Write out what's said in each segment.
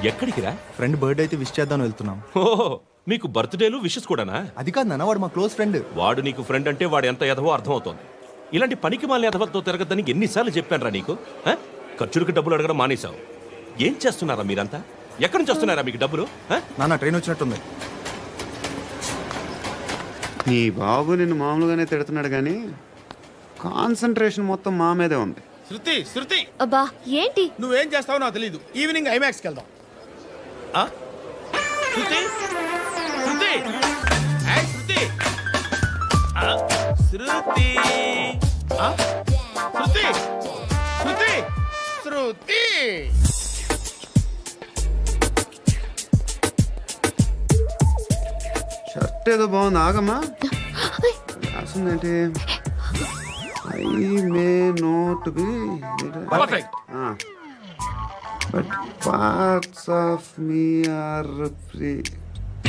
ఎక్కడికి రా? Friend birthday అయితే విష్ చేద్దాం వెళ్తున్నాం. ఓహో, మీకు బర్త్డేలు విషెస్ కూడానా? అది కాదు నాన్న, వాడు మా క్లోజ్ ఫ్రెండ్. వాడు నీకు ఫ్రెండ్ అంటే వాడు ఎంత ఎదవో అర్థమవుతోంది. ఇలాంటి పనికి మాలిన ఎదవలతో తిరగద్దని ఎన్నిసార్లు చెప్పాను రా నీకు? ఖర్చులకు డబ్బులు అడగడం మానేశావు. ఏం చేస్తున్నారా మీరంతా? ఎక్కడి నుంచి వస్తున్నారా మీకు డబ్బులు? నాన్న ట్రైన్ వచ్చినట్టుంది. నీ బాబు నిన్ను మామూలుగానే తిడుతున్నాడు కానీ కాన్సన్ట్రేషన్ మొత్తం మా మీదే ఉంది. శృతి శృతి, అబ్బా ఏంటి? నువ్వేం చేస్తావో నాకు తెలీదు. ఈవినింగ్ ఐమాక్స్కి వెళ్దాం. శృతి శృతి శృతి శృతి శృతి శృతి శృతి షర్ట్ ఏదో బాగుంది, ఆగమ్మా. రాసిందేంటి? I may not be perfect, but parts of me are free.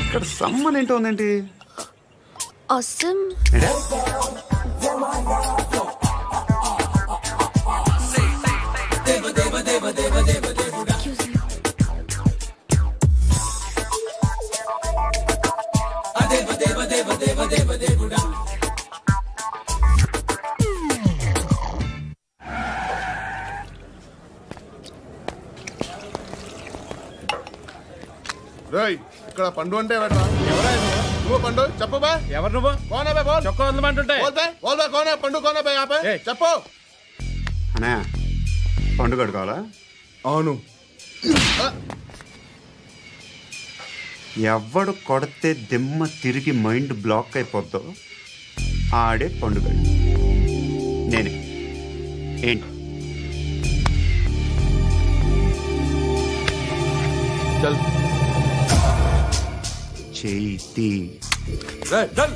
ఇక్కడ సమ్మన్ ఏంటో ఉందేంటి? awesome. ఇక్కడ పండు అంటే నువ్వు పండు చెప్పు బా. ఎవరు నువ్వు? కోనా బే బోల్. చొక్కా వదలమంటుంటే బోల్ బే కోనా పండు కోనా బే ఆపే చెప్పు. అనే పండు కడుకోవాలా? అవును. ఎవడు కొడితే దిమ్మ తిరిగి మైండ్ బ్లాక్ అయిపోద్దో ఆడే పండుగ. నేనే. ఏంటి? చల్ చేతి చల్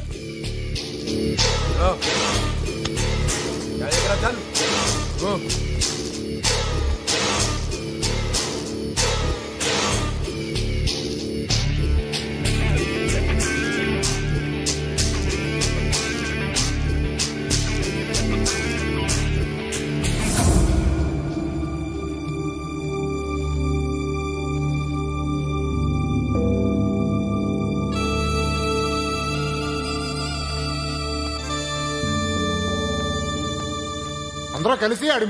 అందరూ కలిసి ఆడి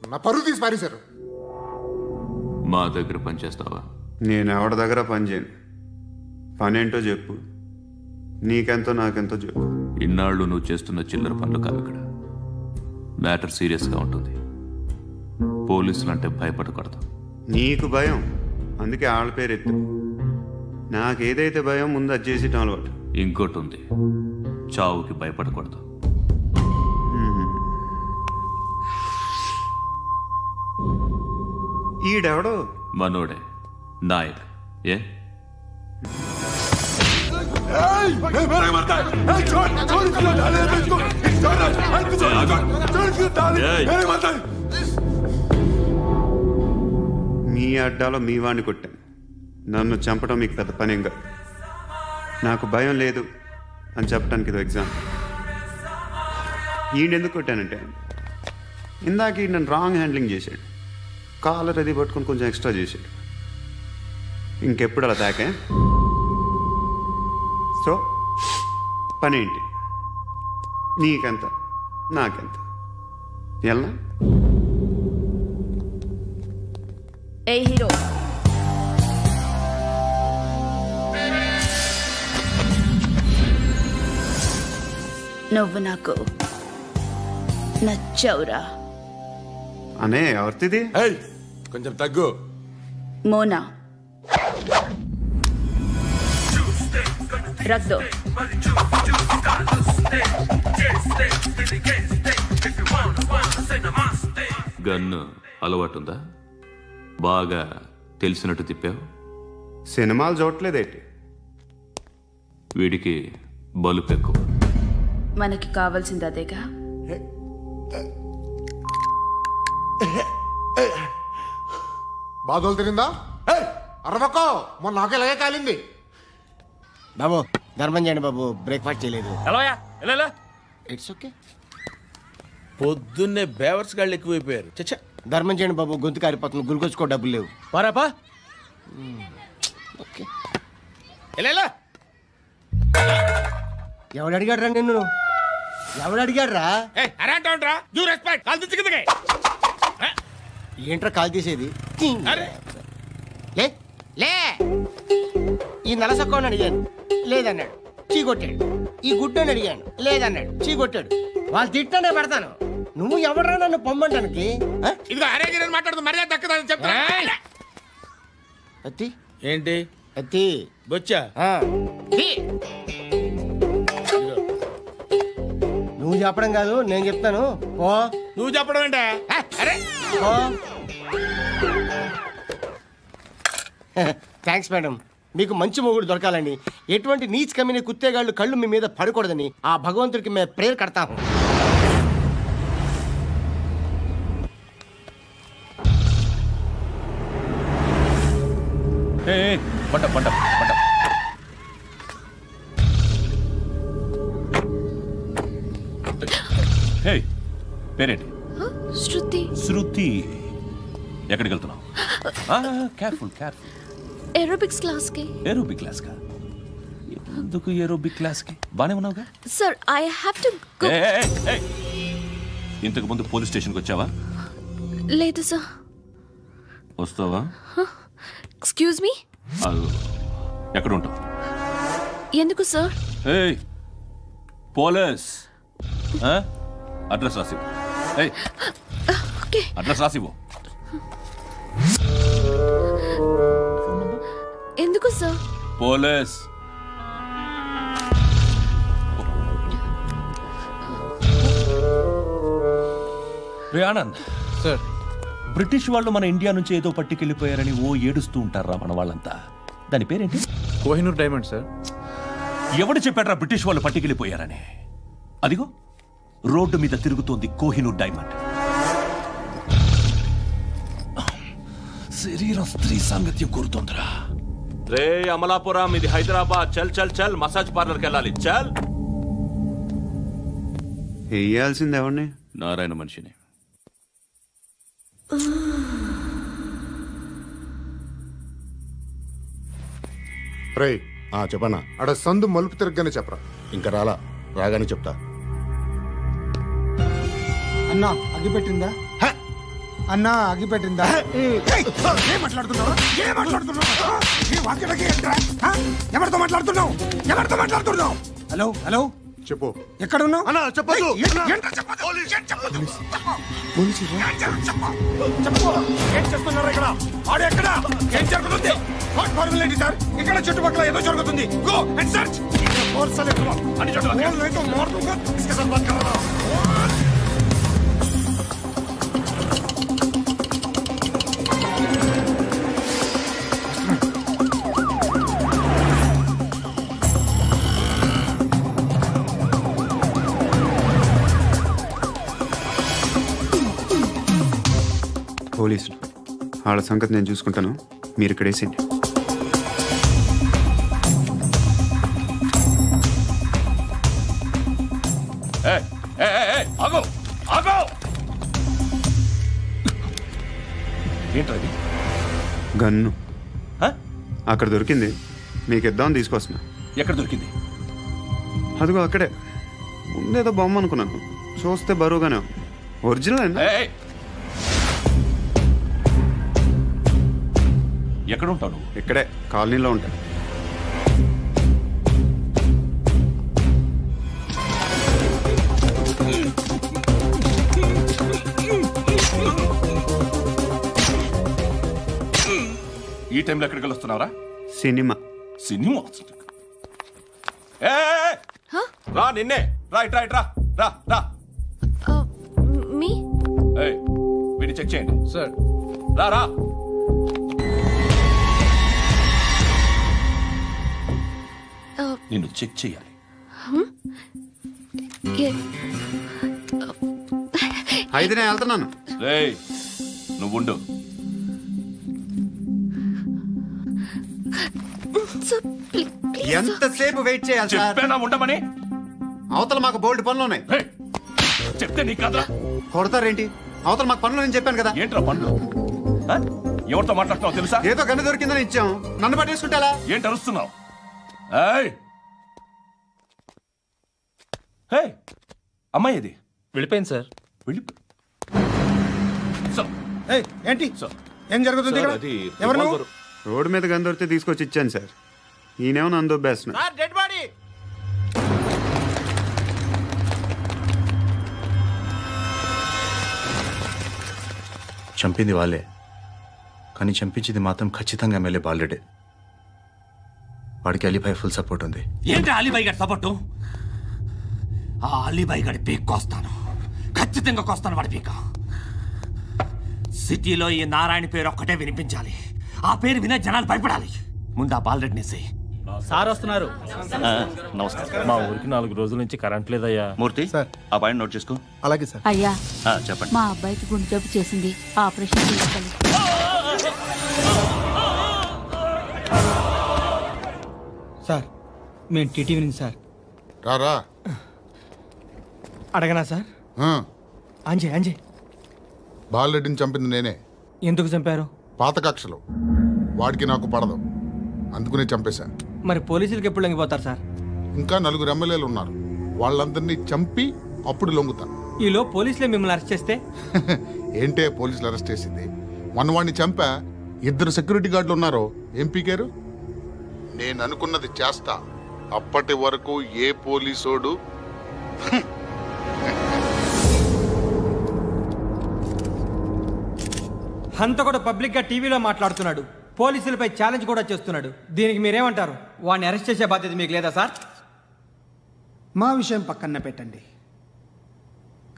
నా పరువు తీసి పారేశారు. మా దగ్గర పని చేస్తావా? నేను ఎవరి దగ్గర పని చేయను. పనేంటో చెప్పు. నీకెంతో నాకెంతో చెప్పు. ఇన్నాళ్ళు నువ్వు చేస్తున్న చిల్లర పనులు కావు. ఇక్కడ మ్యాటర్ సీరియస్గా ఉంటుంది. పోలీసులు అంటే భయపడకూడదు. నీకు భయం, అందుకే ఆళ్ళ పేరు ఎత్తు. నాకేదైతే భయం ముందు అది చేసేటం అలవాటు. ఇంకోటి ఉంది, చావుకి భయపడకూడదు. ఈడెవడో మనోడే నాయక్. ఏ మీ అడ్డాలో మీ వాడిని కొట్టాను. నన్ను చంపడం మీకు పెద్ద పనేంగా. నాకు భయం లేదు అని చెప్పడానికి ఇది ఎగ్జామ్. ఈయనెందుకు కొట్టానంటే ఇందాక ఈ నన్ను రాంగ్ హ్యాండ్లింగ్ చేశాడు. కాలర్ అది పట్టుకొని కొంచెం ఎక్స్ట్రా చేశాడు. ఇంకెప్పుడు అలా తాకే. సో పనేంటి? నీకెంత నాకెంత ఎలా? ఏ హీరో, నువ్వు నాకు నచ్చవురా. అనే ఎవరిది? కొంచెం తగ్గు. మోనా రక్ దో. గన్ను అలవాటుందా? బాగా తెలిసినట్టు తిప్పావు. సినిమాలు చూడట్లేదేంటి? వీడికి బలుపు ఎక్కువ. మనకి కావాల్సింది అదేగా. బాధలు తిరిందా? అరవకో, మొన్న నాకు ఇలాగే కాలింది. బాబు ధర్మం చేయండి బాబు, బ్రేక్ఫాస్ట్ చేయలేదు. ఎలా ఇట్స్ ఓకే. పొద్దున్నే బేవర్స్ గాళ్ళు ఎక్కువైపోయారు. చచ్చా ధర్మం చేయండి బాబు, గొంతు కారిపోతుంది, గురికొచ్చుకో డబ్బులు లేవు. పారాపా ఓకే. ఎవడు అడిగాడు రా నిన్ను? ఎవడు అడిగాడు రా? ఏంట్రా కాల్ తీసేది? లే లే. ఈ నలసక్కని అడిగాను, లేదన్నాడు, చీ కొట్టాడు. ఈ గుడ్డని అడిగాను, లేదన్నాడు, చీ కొట్టాడు. వాళ్ళు తిట్టానే పెడతాను. నువ్వు ఎవడరా నన్ను పొమ్మంటానికి? అత్తి ఏంటి అత్తి బొచ్చా? నువ్వు చెప్పడం కాదు, నేను చెప్తాను. ఓ నువ్వు చెప్పడం ఏంటే? Thanks madam. మీకు మంచి మొగుడు దొరకాలని, ఎటువంటి నీచ్ కమ్మిన కుత్తేగాళ్ళు కళ్ళు మీ మీద పడకూడదని ఆ భగవంతుడికి మేము ప్రేయర్ కడతాము. పంట పంట పంట. హే, పేరేంటి? శృతి. శృతి. ఎక్కడికి వెళ్తున్నావు? Careful careful. ఏరోబిక్స్ క్లాస్ కి. ఏరోబిక్ క్లాస్ కా? ఎందుకు ఏరోబిక్ క్లాస్ కి? బానే ఉన్నావుగా? Sir I have to go. ఇంతకు ముందు పోలీస్ స్టేషన్కి వచ్చావా? లేదు సార్. వస్తావా? Excuse me. ఎక్కడ ఉంటావు? ఎందుకు సార్? పోలీస్ అడ్రస్ రాసివ్వు. అడ్రస్ రాసివ్వు. ఎందుకు సార్? పోలీస్. రే ఆనంద్ సార్, బ్రిటిష్ వాళ్ళు మన ఇండియా నుంచి ఏదో పట్టుకెళ్ళిపోయారని ఓ ఏడుస్తూ ఉంటారా మన వాళ్ళంతా. దాని పేరేంటి? Kohinoor diamond sir. ఎవడు చెప్పాడ్రా బ్రిటిష్ వాళ్ళు పట్టుకెళ్ళిపోయారని? అదిగో రోడ్డు మీద తిరుగుతోంది కోహినూర్ డైమండ్. శరీరం స్త్రీ సాంగత్యం కోరుతోందిరా. రే అమలాపురం, ఇది హైదరాబాద్. చల్ చల్ చల్, మసాజ్ పార్లర్కి వెళ్ళాలి. చల్. వేయాల్సింది ఎవరిని? నారాయణ మనిషిని. రే చెప్పనా? అడ సందు మలుపు తిరగగానే చెప్పరా. ఇంకా రాగానే చెప్తా. అన్నా అగ్గి పెట్టిందా? అన్నా అగ్గి పెట్టిందా? ఏం మాట్లాడుతున్నావు? ఎవరితో మాట్లాడుతున్నావు? ఎవరితో మాట్లాడుతున్నావు? హలో హలో, చెప్పు. ఎక్కడ ఉన్నావు? ఏం చేస్తున్నారు ఇక్కడ? ఆడు ఎక్కడ? ఏం జరుగుతుంది? సార్ ఇక్కడ చుట్టుపక్కల ఏదో జరుగుతుంది. Go and search. పోలీసులు వాళ్ళ సంగతి నేను చూసుకుంటాను, మీరు ఇక్కడ వేసేయండి. ఏంటది? గన్ను అక్కడ దొరికింది, మీకు ఇద్దామని తీసుకొస్తున్నా. ఎక్కడ దొరికింది? అదిగో అక్కడే. ముందేదో బొమ్మ అనుకున్నాను, చూస్తే బరువుగానే. ఒరిజినల్ అండి. ఎక్కడ ఉంటావు నువ్వు? ఇక్కడే కాలనీలో ఉంటా. ఈ టైంలో ఎక్కడికి వస్తున్నావురా? సినిమా. సినిమా? రా, నిన్నే. రైట్ రైట్ రా రా రా. మీ వీడిని చెక్ చేయండి సార్. రా రా. నిన్ను చెక్ చేయాలి. అయితే నేను వెళ్తున్నాను. రేయ్, నువ్వుండు. ఎంతసేపు వెయిట్ చేయాలి? చెప్పేనా ఉండమని? అవతల మాకు బోల్డ్ పనులు ఉన్నాయి. చెప్తే నీకు కదా. కొడతారేంటి? అవతల మాకు పనులు నేను చెప్పాను కదా. ఏంట్రా పండ్లు? ఎవరితో మాట్లాడుతున్నావు తెలుసా? ఏదో గన్ను దొరికిందని ఇచ్చాం, నన్ను పట్టేసుకుంటా. ఏంటి అరుస్తున్నావు? అమ్మాయి ఇది వెళ్ళిపోయింది సార్. ఏంటి ఏం జరుగుతుంది ఇక్కడ? ఎవరు నువ్వు? రోడ్డు మీద గన్ను దొరికితే తీసుకొచ్చి ఇచ్చాను సార్. ఈయనేమో నన్ను దొబ్బేస్తున్నా. Dead body. చంపింది వాళ్ళే, కానీ చంపించింది మాత్రం ఖచ్చితంగా ఎమ్మెల్యే బాలుడే. వాడికి అలీభాయ్ ఫుల్ సపోర్ట్ ఉంది. ఏంటి అలీబాయి గారి సపోర్టు? ఆ అలీబాయి గారి పీక్ కోస్తాను, ఖచ్చితంగా కోస్తాను వాడి పీక. సిటీలో ఈ నారాయణ పేరు ఒక్కటే వినిపించాలి. ఆ పేరు వినే జనాలు భయపడాలి. ముందు ఆ బాలరెడ్డిని సార్ వస్తున్నారు. నమస్కారం. మా ఊరికి 4 రోజుల నుంచి కరెంట్ లేదయ్యా. మూర్తి సార్, ఆ పాయింట్ నోట్ చేసుకో. అలాగే సార్. అయ్యా చెప్పండి. మా అబ్బాయికి గుండె జబ్బు చేసింది, ఆపరేషన్ చేయాలి. సార్ మేము టీటీవీ నుంచి సార్. రారా. అడగనా సార్? అంజయ్ బాలరెడ్డిని చంపింది నేనే. ఎందుకు చంపారు? పాత కక్షలు, వాడికి నాకు పడదు, అందుకునే చంపేశా. మరి పోలీసులకి ఎప్పుడు లొంగిపోతారు సార్? ఇంకా 4 ఎమ్మెల్యేలు ఉన్నారు, వాళ్ళందరినీ చంపి అప్పుడు లొంగుతా. ఈలో పోలీసులే మిమ్మల్ని అరెస్ట్ చేస్తే? ఏంటే పోలీసులు అరెస్ట్ చేసింది? వాడిని చంపా, 2 సెక్యూరిటీ గార్డులు ఉన్నారు, ఏం పీకారు? నేను అనుకున్నది చేస్తా. అప్పటి వరకు ఏ పోలీసోడు అంత కూడా పబ్లిక్ గా టీవీలో మాట్లాడుతున్నాడు, పోలీసులపై ఛాలెంజ్ కూడా చేస్తున్నాడు. దీనికి మీరేమంటారు? వాడిని అరెస్ట్ చేసే బాధ్యత మీకు లేదా సార్? మా విషయం పక్కన పెట్టండి,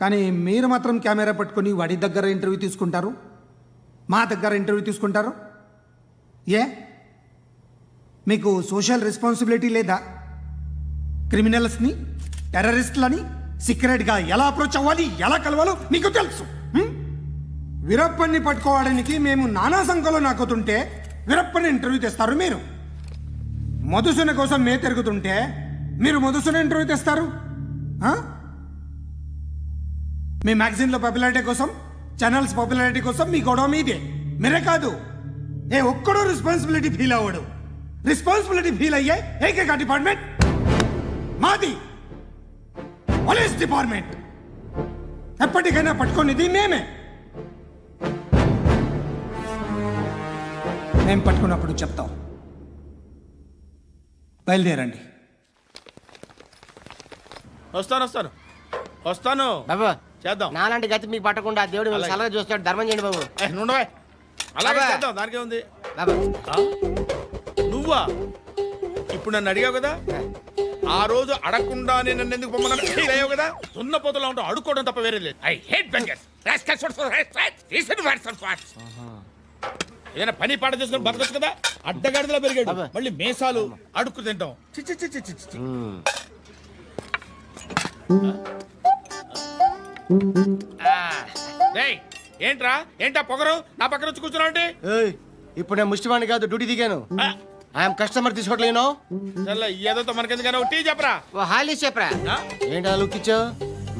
కానీ మీరు మాత్రం కెమెరా పట్టుకొని వాడి దగ్గర ఇంటర్వ్యూ తీసుకుంటారు, మా దగ్గర ఇంటర్వ్యూ తీసుకుంటారు. ఏ మీకు సోషల్ రెస్పాన్సిబిలిటీ లేదా? క్రిమినల్స్ని, టెర్రరిస్టులని సీక్రెట్గా ఎలా అప్రోచ్ అవ్వాలి, ఎలా కలవాలో మీకు తెలుసు. వీరప్పన్ని పట్టుకోవడానికి మేము నానా సంఖ్యలో నాకుతుంటే వీరప్పని ఇంటర్వ్యూ తెస్తారు మీరు. మధుసూన కోసం మే తిరుగుతుంటే మీరు మధుసూన ఇంటర్వ్యూ తెస్తారు. మీ మ్యాగజైన్లో పాపులారిటీ కోసం, ఛానల్స్ పాపులారిటీ కోసం మీ గొడవ మీదే. మీరే కాదు, ఏ ఒక్కడో రెస్పాన్సిబిలిటీ ఫీల్ అవ్వడు. రెస్పాన్సిబిలిటీ ఫీల్ అయ్యే ఏకైక డిపార్ట్మెంట్ మాది, పోలీస్ డిపార్ట్మెంట్. ఎప్పటికైనా పట్టుకునేది మేమే. మేము పట్టుకున్నప్పుడు చెప్తాం. బయలుదేరండి. వస్తాను బాబు. చేద్దాం. నాలాంటి గతి మీకు పట్టకుండా దేవుడు మిమ్మల్ని సలహా చూస్తాడు. ధర్మం చేయండి బాబు. నుండవే, అలాగే చేద్దాం, దానికే ఉంది. నువ్వా ఇప్పుడు నన్ను అడిగావు కదా, ఆ రోజు అడగకుండా నేను నన్ను ఎందుకు పొమ్మన్నాను ఫీల్ అయ్యావు కదా. సున్న పోతలో ఉంటావు, అడుక్కోవడం తప్ప వేరే లేదు. I hate bangers. ఏదైనా పని పాట చేసుకుని బతకొచ్చు కదా. అడ్డగాడిదలా పెరిగాడు, మళ్ళీ మేసాలు అడుక్కు తింటాం. ఏంటా పొగరు నా పక్కన వచ్చి కూర్చున్నావు? ఇప్పుడు నేను ముష్టివాణి కాదు, డ్యూటీ దిగాను. ఐఎమ్ కస్టమర్ తీసుకోవట్లేను. ఏదో మనకెందుకైనా టీ చెప్పరా, హాలీ చెప్పరా. ఏంటి అలా లుక్ ఇచ్చావు?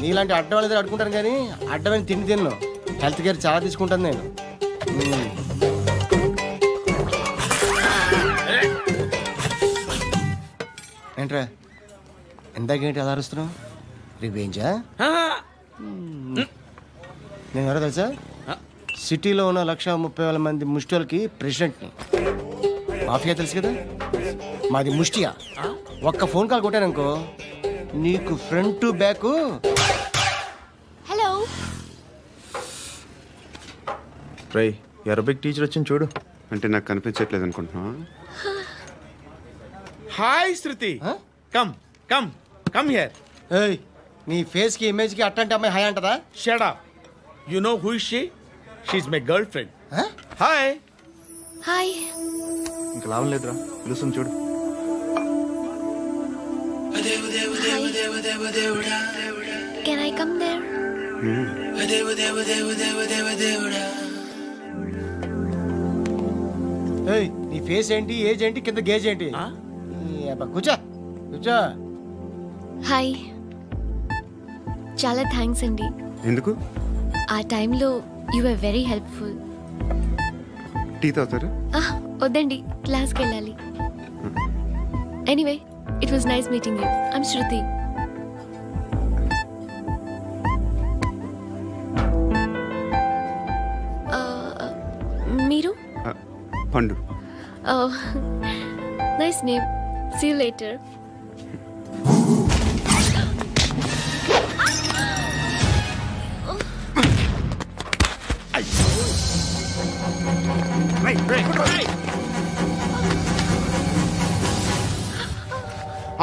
నీలాంటి అడ్డం వాళ్ళ దగ్గర అడుకుంటాను, కానీ అడ్డమైన తిండి తిన్ను. హెల్త్ కేర్ చాలా తీసుకుంటాను నేను. ఏంట్రా ఎందాకేంటి అలా అరుస్తున్నావు? రివేంజా? నేను ఎవరో తెలుసా? సిటీలో ఉన్న 130,000 మంది ముష్టిలకి ప్రెసిడెంట్ని. మాఫియా తెలుసు కదా, మాది ముష్టియా. ఒక్క ఫోన్ కాల్ కొట్టాననుకో, నీకు ఫ్రంట్ టు బ్యాక్. హలో రై, అరబిక్ టీచర్ వచ్చింది చూడు. అంటే నాకు కనిపించట్లేదు అనుకుంటున్నా. Hi Shruti, come come come here. ఏయ్, నీ ఫేస్ కి ఇమేజ్ కి అట్టంటే అమ్మాయి హాయ్ అంటదా? Shut up. You know who is she? She is my girlfriend. Hi hi. ఇంకా లాభం లేదురా, పిలుస్తుంది చూడు. Can I come there? ఏయ్, నీ ఫేస్ ఏంటి, ఏజ్ ఏంటి, కింద గేజ్ ఏంటి? కూర్చో కూర్చో. హాయ్, చాలా థ్యాంక్స్ అండి. ఎందుకు? ఆ టైంలో you are very helpful. Tea తాగుతారా? వద్దండి, క్లాస్కి వెళ్ళాలి. Anyway, it was nice meeting you. I'm Shruti. మీరు? Pandu. Nice name. See you later.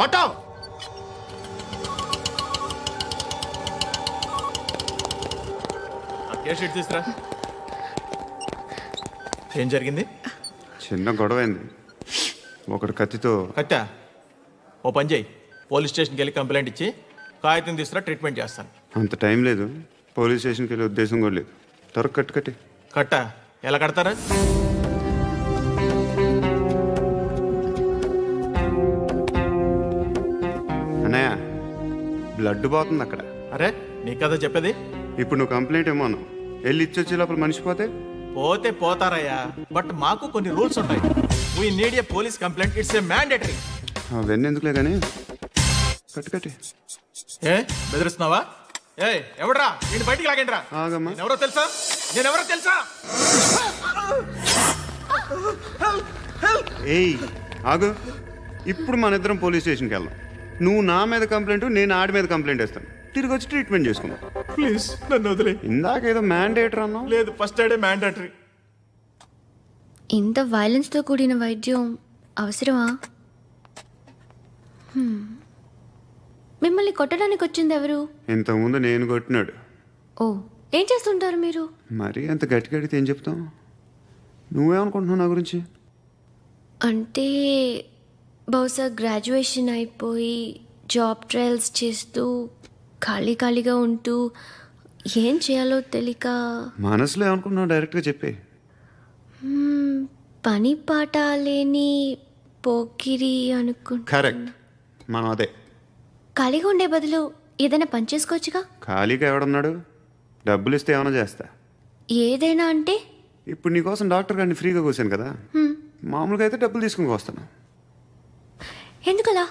Auto sheet తీసురా. ఏం జరిగింది? చిన్న గొడవ అయింది. ఒకటి కత్తితో. కట్టా? ఓ పని చేయి, పోలీస్ స్టేషన్కి వెళ్ళి కంప్లైంట్ ఇచ్చి కాగితం తీసుకురా, ట్రీట్మెంట్ చేస్తాను. అంత టైం లేదు. పోలీస్ స్టేషన్కి వెళ్ళే ఉద్దేశం కూడా లేదు. త్వరగా కట్టి. కట్టా? ఎలా కడతారా? అన్నయ్య, బ్లడ్ పోతుంది అక్కడ. అరే నీ కదా చెప్పేది. ఇప్పుడు నువ్వు కంప్లైంట్ ఏమో అన్నావు. వెళ్ళి ఇచ్చొచ్చే లోపల మనిషి పోతే పోతారయ్యా, బట్ మాకు కొన్ని రూల్స్ ఉంటాయి. We need a police complaint. It's a mandatory. అవన్నీ ఎందుకులే కానీ కట్టి. ఏ బెదిరిస్తున్నావా? ఏ ఎవడ్రా? నేను బయటికి లాగండి రా. ఎవరో తెలుసా? నేనెవరో తెలుసా? ఏయ్ ఆగు. ఇప్పుడు మన ఇద్దరం పోలీస్ స్టేషన్కి వెళ్దాం. నువ్వు నా మీద కంప్లైంట్, నేను ఆడి మీద కంప్లైంట్ వేస్తాను. తిరిగి వచ్చి ట్రీట్మెంట్ చేసుకుందాం. ప్లీజ్ నన్ను వదిలే. ఇందాకేదో మ్యాండేటరీ అన్నావు. లేదు, ఫస్ట్ ఎయిడే మ్యాండేటరీ. ఇంత వైలెన్స్తో కూడిన వైద్యం అవసరమా? మిమ్మల్ని కొట్టడానికి వచ్చింది ఎవరు? ఇంతకుముందు నేను కొట్టినాడు. ఓ, ఏం చేస్తుంటారు మీరు? మరి అంత గట్టిగా అడిగితే ఏం చెప్తాం? నువ్వేమనుకుంటున్నావు నా గురించి? అంటే బహుశా గ్రాడ్యుయేషన్ అయిపోయి జాబ్ ట్రయల్స్ చేస్తూ ఖాళీగా ఉంటూ ఏం చేయాలో తెలియక. మనసులో ఏమనుకుంటున్నావు డైరెక్ట్గా చెప్పే. పని పాట లేని పోకిరి అనుకుంటా. కరెక్ట్, మనం అదే. ఖాళీగా ఉండే బదులు ఏదైనా పని చేసుకోవచ్చుగా. ఖాళీగా ఎవడున్నాడు? డబ్బులు ఇస్తే ఏమైనా చేస్తా. ఏదైనా అంటే? ఇప్పుడు నీకోసం డాక్టర్ గారిని ఫ్రీగా కూర్చాను కదా, మామూలుగా అయితే డబ్బులు తీసుకుని వస్తాను. ఎందుకలా?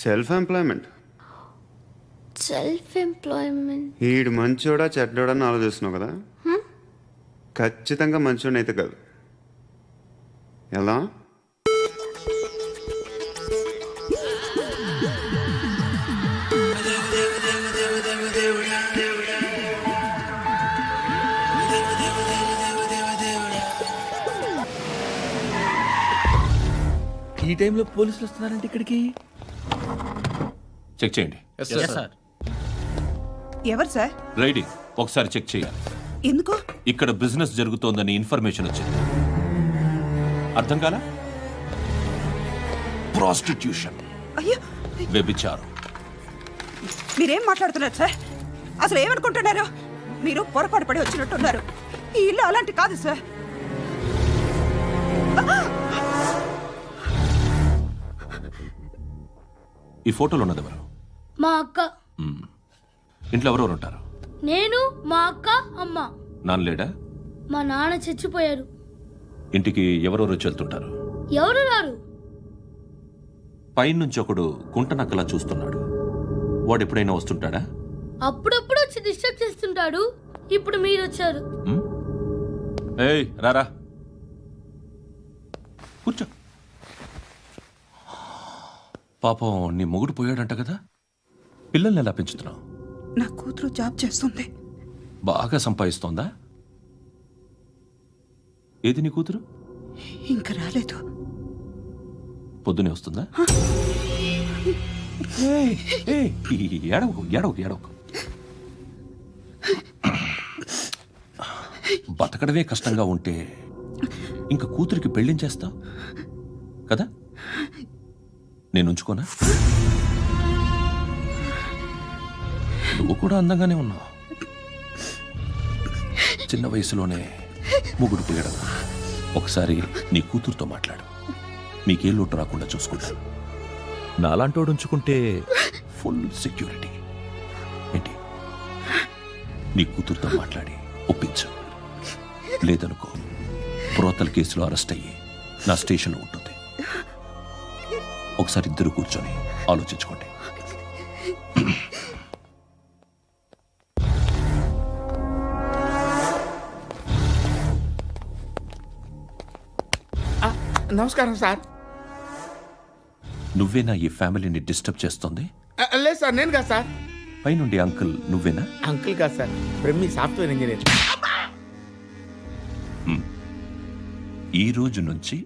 Self employment. ఈడు మంచోడా చెడ్డోడా అని ఆలోచిస్తున్నావు కదా. ఖచ్చితంగా మంచోడని అయితే కాదు. ఎలా? ఈ టైంలో పోలీసులు వస్తున్నారంటే ఇక్కడికి. చెక్ చేయండి. ఎవరు సార్? రైడీ, ఒకసారి చెక్ చేయాలి. ఎందుకు? ఇక్కడ బిజినెస్ జరుగుతోందని ఇన్ఫర్మేషన్ వచ్చింది. అర్థం కాలా? ప్రాస్టిట్యూషన్, వ్యభిచారం. మీరేం మాట్లాడుతున్నారు సార్? అసలు ఏమనుకుంటున్నారు? మీరు పొరపాటు పడి వచ్చినట్టున్నారు. ఈ ఇల్లు అలాంటి కాదు సార్. ఈ ఫోటోలో ఉన్నది ఎవరు? మా అక్క. ఇంట్లో ఎవరెవరు ఉంటారు? నేను, మా అక్క, అమ్మ. నాన్న లేడా? మా నాన్న చచ్చిపోయారు. ఇంటికి ఎవరెవరు వచ్చి వెళ్తుంటారు? ఎవరు రారు. పైనుంచి ఒకడు గుంట నక్కలా చూస్తున్నాడు. వాడు ఎప్పుడైనా వస్తుంటాడా? అప్పుడప్పుడు వచ్చి డిస్టర్బ్ చేస్తుంటాడు. ఇప్పుడు మీరు వచ్చారు. ఏయ్ రారా, కూర్చో. పాపం నీ మొగుడు పోయాడంట కదా, పిల్లల్ని ఎలా పెంచుతున్నావు? నా కూతురు జాబ్ చేస్తుంది. బాగా సంపాదిస్తోందా? ఏది నీ కూతురు? ఇంకా రాలేదు. పొద్దునే వస్తుందా? ఏడవకు ఏడవకు ఏడవకు. బతకడమే కష్టంగా ఉంటే ఇంకా కూతురికి పెళ్ళించేస్తావు కదా? నేను ఉంచుకోనా? నువ్వు కూడా అందంగానే ఉన్నావు. చిన్న వయసులోనే ముగ్గురు పోయడం. ఒకసారి నీ కూతురుతో మాట్లాడు. మీకే లోటు రాకుండా చూసుకుంటాను. నాలాంటోడు ఉంచుకుంటే ఫుల్ సెక్యూరిటీ. ఏంటి నీ కూతురుతో మాట్లాడి ఒప్పించు. లేదనుకో బ్రోతల్ కేసులో అరెస్ట్ అయ్యి నా స్టేషన్లో ఉంటుంది. ఒకసారి ఇద్దరు కూర్చొని ఆలోచించుకోండి. నమస్కారం సార్. నువ్వేనా ఈ ఫ్యామిలీని డిస్టర్బ్ చేస్తుంది? లేదు సార్, నేను కాదు సార్. పైనుండి అంకుల్ నువ్వేనా? అంకుల్ కాదు సార్, బ్రహ్మి సాఫ్ట్వేర్ ఇంజనీర్. ఈ రోజు నుంచి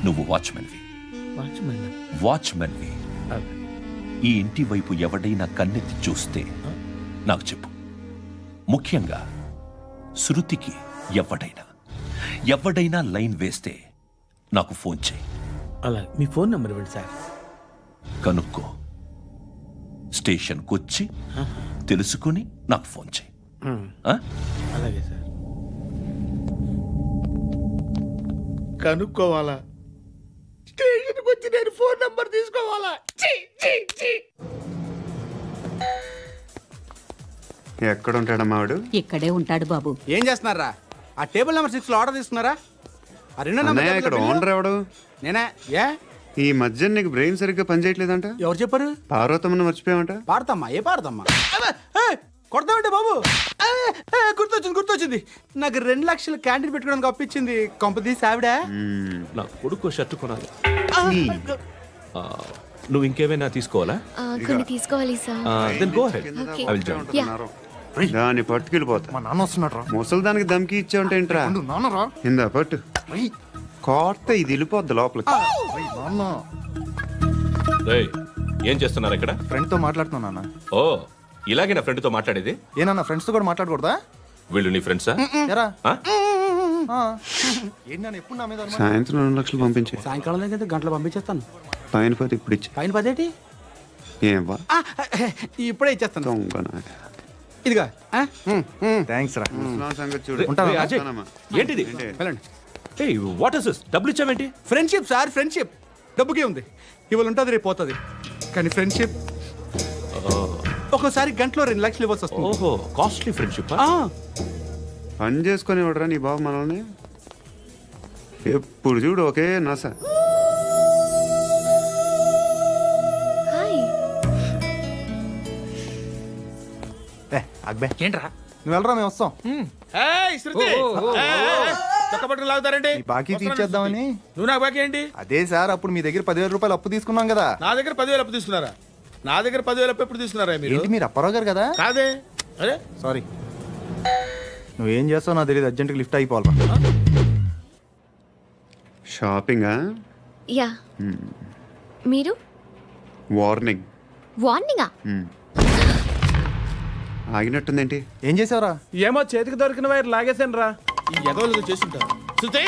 నువ్వు వాచ్మెన్వి. వాచ్మెన్వి. ఈ ఇంటి వైపు ఎవడైనా కన్నెత్తి చూస్తే నాకు చెప్పు. ముఖ్యంగా శృతికి ఎవడైనా లైన్ వేస్తే నాకు ఫోన్ చేయి. అలా మీ ఫోన్ నెంబర్ ఇవ్వండి సార్. కనుక్కో, స్టేషన్కి వచ్చి తెలుసుకుని నాకు ఫోన్ చేయి. అలాగే సార్. కనుక్కోవాలా? స్టేషన్కి వచ్చి నేను ఫోన్ నెంబర్ తీసుకోవాలా? ఎక్కడ ఉంటాడమ్మా వాడు? ఇక్కడే ఉంటాడు బాబు. ఏం చేస్తున్నారా? ఆ టేబుల్ నెంబర్ 6 లో ఆర్డర్ తీసుకున్నారా? ఆ రెండో నెంబర్ ఇక్కడ ఓనర్ ఎవడు? నేనే. ఏ ఈ మధ్య నీకు బ్రెయిన్ సరిగ్గా పనిచేయట్లేదంట. ఎవరు చెప్పారు? పార్వతమ్మను మర్చిపోయామంట. పాడతామ్మా? ఏ పాడతామ్మా? కొడతామంటే బాబు. గుర్తొచ్చింది. నాకు 2 లక్షలు క్యాంటీన్ పెట్టుకోవడానికి అప్పించింది కొంపదీసి ఆవిడ. నా కొడుకు షర్ట్ కొనాలి. నువ్వు ఇంకేమైనా తీసుకోవాలా? కొన్ని తీసుకోవాలి sir. Then go ahead. I will join. దాన్ని పట్టుకెళ్ళిపోతా. మా నాన్న వస్తున్నాడు. ముసలి దానికి దమ్కి ఇచ్చావంటే ఏంట్రా? ఇందా పట్టు. కోర్త ఇది వెళ్ళిపోద్ది లోపలికి. ఏం చేస్తున్నారు ఇక్కడ? ఫ్రెండ్ తో మాట్లాడుతున్నా. ఓ, ఇలాగే నా ఫ్రెండ్ తో మాట్లాడేది? ఏనా ఫ్రెండ్స్ తో కూడా మాట్లాడకూడదా? వీళ్ళు నీ ఫ్రెండ్సా? సాయంత్రం 2 లక్షలు పంపించే. సాయంకాలం దగ్గర గంటలు పంపించేస్తాను. పైన 10 ఇప్పుడు ఇచ్చి. పైన 10 ఏంటి? ఏం వా ఇప్పుడే ఇచ్చేస్తాను. ఇదిగా థ్యాంక్స్ రా. సంగతి చూడు. ఏంటిది? What is this? డబ్బులు ఇచ్చావేంటి? Friendship sir, friendship. డబ్బుకే ఉంది, ఇవాళ ఉంటుంది రేపు పోతుంది. కానీ ఫ్రెండ్షిప్ ఒక్కోసారి గంటలో 2 లక్షలు ఇవ్వాల్సి వస్తుంది. ఓహో, కాస్ట్లీ ఫ్రెండ్షిప్. పని చేసుకొని ఇవ్వడరా నీ బాబు మనల్ని? ఎప్పుడు చూడు ఒకే నస. ఏంట్రా? నువ్వు వెళ్ళరా, మేము వస్తాం. లాగుతారండి. బాకీ తీర్చేద్దామని. నువ్వు నాకు బాకీ ఏంటి? అదే సార్, అప్పుడు మీ దగ్గర 10,000 రూపాయలు అప్పు తీసుకున్నాం కదా. నా దగ్గర 10,000 అప్పు తీసుకున్నారా? నా దగ్గర 10,000 అప్పు ఎప్పుడు తీసుకున్నారా మీరు? ఏంటి, మీరు అప్పారావు గారు కదా? కాదే. అరే సారీ. నువ్వేం చేస్తావు నాకు తెలియదు. అర్జెంట్గా లిఫ్ట్ అయిపోవాలి. షాపింగా? యా. మీరు? వార్నింగ్. వార్నింగా? ఆగినట్టుందేంటి? ఏం చేసావురా? ఏమో చేతికి దొరికిన వైర్ లాగేసాను రా. ఈ ఎదవలు చేస్తుంటారు. శృతి,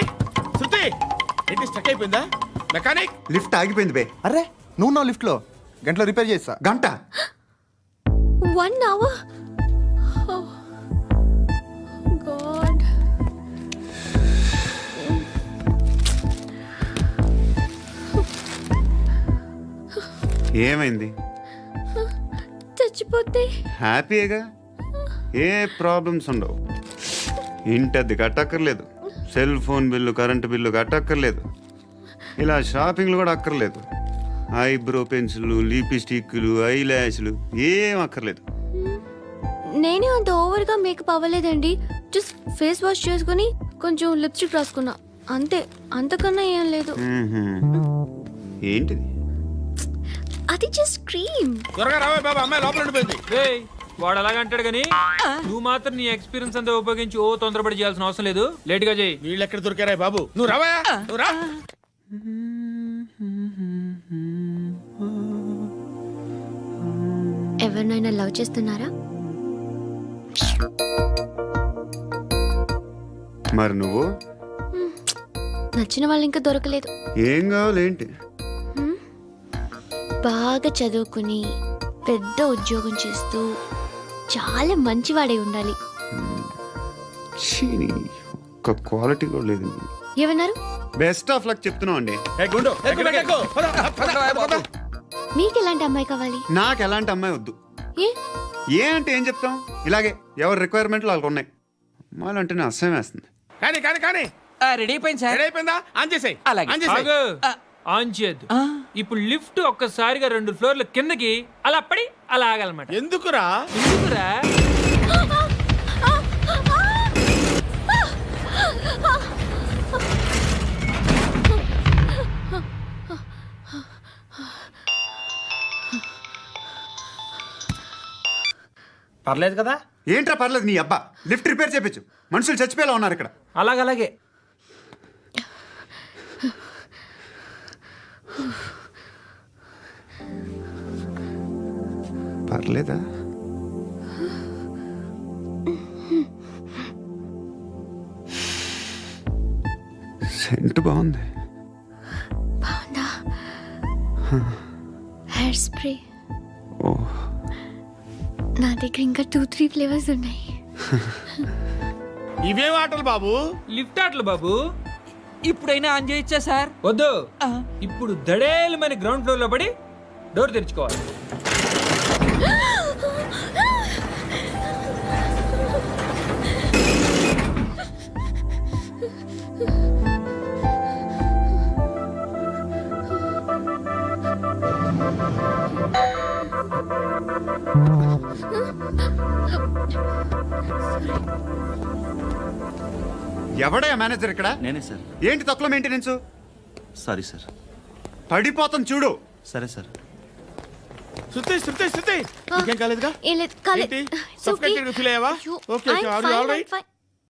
శృతి ఏంటి స్టక్ అయిపోయిందా? మెకానిక్. లిఫ్ట్ ఆగిపోయింది బే. అరే నువ్వు నా లిఫ్ట్ లో గంటలో రిపేర్ చేస్తా. గంట? 1 hour? Oh God. ఏమైంది? చచ్చిపోతే హ్యాపీగా, ఏ ప్రాబ్లమ్స్ ఉండవు. ఇంటద్ది కట్టక్కర్లేదు, cell phone bill, current bill కట్టక్కర్లేదు, ఇలా షాపింగ్లు కూడా అక్కర్లేదు. ఐబ్రో పెన్సిల్లు, లిప్స్టిక్లు, ఐ ల్యాష్లు ఏం అక్కర్లేదు. నేనే అంత ఓవర్గా మేకప్ అవ్వలేదండి. జస్ట్ ఫేస్ వాష్ చేసుకుని కొంచెం లిప్స్టిక్ రాసుకున్నా అంతే. అంతకన్నా ఏం లేదు. ఏంటిది? అది జస్ట్ క్రీమ్. త్వరగా రావే బాబా, అమ్మాయి లోపల ఉండిపోయింది. వాడు అలాగంటాడు కానీ నువ్వు మాత్రం నీ ఎక్స్పీరియన్స్ అంతా ఉపయోగించి తొందరపడి చేయాల్సిన అవసరం లేదు. లేట్ గా చేయి. వీళ్ళు ఎక్కడ దొరికారా బాబు? నువ్వు రావా, నువ్వు రా. ఎవరినైనా లవ్ చేస్తున్నారా? మరి నువ్వు? నచ్చిన వాళ్ళు ఇంకా దొరకలేదు. ఏం కావాలేంటి? బాగా చదువుకుని పెద్ద ఉద్యోగం చేస్తూ చాలా మంచివాడై ఉండాలి. ఒక్క క్వాలిటీ కూడా లేదు. ఏమన్నారు? బెస్ట్ ఆఫ్ లక్ చెప్తున్నావు అండి. మీకు ఎలాంటి అమ్మాయి కావాలి? నాకు ఎలాంటి అమ్మాయి వద్దు. ఏ? ఏ అంటే ఏం చెప్తాం, ఇలాగే ఎవరి రిక్వైర్మెంట్లు వాళ్ళకు ఉన్నాయి. అమ్మాయిలంటేనే అసహ్యం వేస్తుంది. కానీ కానీ కానీ రెడీ అయిపోయింది సార్. రెడీ అయిపోయిందా? ఆన్ చేసేయ్. అలాగే. ఆన్ చేసేయ్. ఆన్ చేయద్దు. ఇప్పుడు లిఫ్ట్ ఒక్కసారిగా 2 ఫ్లోర్ల కిందకి అలా పడి అలా ఆగాలన్నమాట. ఎందుకురా? పర్లేదు కదా? ఏంట్రా పర్లేదు నీ అబ్బా. లిఫ్ట్ రిపేర్ చేయించు, మనుషులు చచ్చిపోయేలా ఉన్నారు ఇక్కడ. అలాగే పర్లేదా? సెంట్ బాగుంది. బాగుందా? Hair spray. ఓ, నా దగ్గర ఇంకా 2-3 ఫ్లేవర్స్ ఉన్నాయి. ఇవేం ఆటలు బాబు? లిఫ్ట్ ఆటలు బాబు. ఇప్పుడైనా ఆన్ చేయొచ్చా సార్? వద్దు. ఇప్పుడు దడేలు మన గ్రౌండ్ ఫ్లోర్ లో పడి డోర్ తెరుచుకోవాలి. ఎవడయ్యా మేనేజర్ ఇక్కడ? నేనే సార్. ఏంటి తక్కువ మెయింటెనెన్స్? Sorry sir. పడిపోతాం చూడు. సరే సార్. శృతి ఇంకేం కాలేదుగా? ఏం లేదు, కాలేదు. సఫికేటెడ్ గా ఫీల్ అయ్యావా? Okay, are you all right?